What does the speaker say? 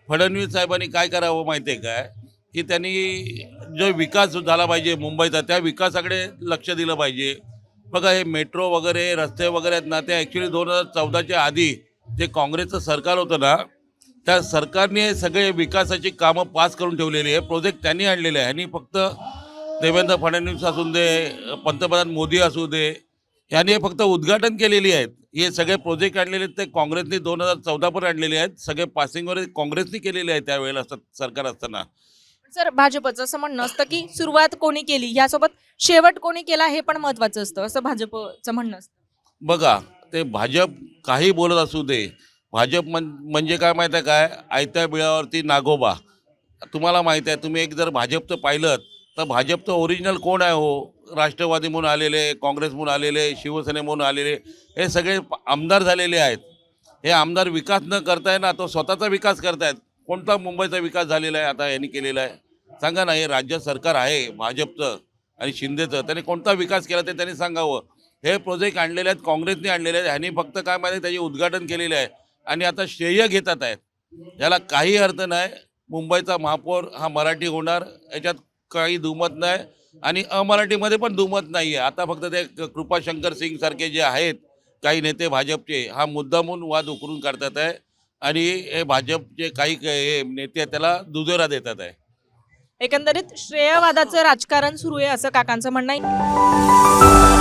फडणवीस साहेबांनी काय करावं माहिती आहे काय, की त्यांनी जो विकास झाला पाहिजे मुंबईचा त्या विकासाकडे लक्ष दिलं पाहिजे. बघा हे मेट्रो वगैरे रस्ते वगैरे आहेत ना, ते ॲक्च्युली 2014च्या आधी जे काँग्रेसचं सरकार होतं ना, त्या सरकारने हे सगळे विकासाची कामं पास करून ठेवलेली आहे. प्रोजेक्ट त्यांनी आणलेले आहे. ह्यांनी फक्त देवेंद्र फडणवीस असू दे, पंतप्रधान मोदी असू दे, यांनी हे फक्त उद्घाटन केलेली आहेत. हे सगळे प्रोजेक्ट आणलेले आहेत ते काँग्रेसने 2014 पण आणलेले आहेत. सगळे पासिंगवर काँग्रेसने केलेले आहेत त्यावेळेला सरकार असताना. सर, भाजपचं असं म्हणणं असतं की सुरुवात कोणी केली यासोबत शेवट कोणी केला हे पण महत्वाचं असतं, असं भाजपचं म्हणणं असतं. बघा, ते भाजप काही बोलत असू दे, भाजप म्हणजे काय माहीत आहे काय, आयत्या बिळावरती नागोबा. तुम्हाला माहीत आहे, तुम्ही एक जर भाजपचं पाहिलं तर भाजपचं ओरिजिनल कोण आहे हो? राष्ट्रवादी म्हणून आलेले, काँग्रेस म्हणून आलेले, शिवसेने म्हणून आलेले, हे सगळे आमदार झालेले आहेत. हे आमदार विकास न करताय ना, तो स्वतःचा विकास करतायत. कोणता मुंबईचा विकास झालेला आहे आता यांनी केलेला आहे? सांगा ना. हे राज्य सरकार आहे भाजपचं आणि शिंदेचं, त्यांनी कोणता विकास केला ते त्यांनी सांगावं. हे प्रोजेक्ट आणलेले आहेत, काँग्रेसने आणलेले आहेत. ह्यांनी फक्त काय माहिती त्याचे उद्घाटन केलेले आहे आणि आता श्रेय घेतात आहेत. याला काही अर्थ नाही. मुंबईचा महापौर हा मराठी होणार याच्यात काही दुमत नाही आणि अमराठीमध्ये पण दुमत नाही आहे. आता फक्त ते कृपाशंकर सिंग सारखे जे आहेत काही नेते भाजपचे, हा मुद्दामून वाद उकरून काढतात आहे आणि हे भाजपचे काही हे नेते त्याला दुजोरा देतात आहे. एकंदरीत श्रेयवादाचं राजकारण सुरू आहे असं काकांचं म्हणणं आहे.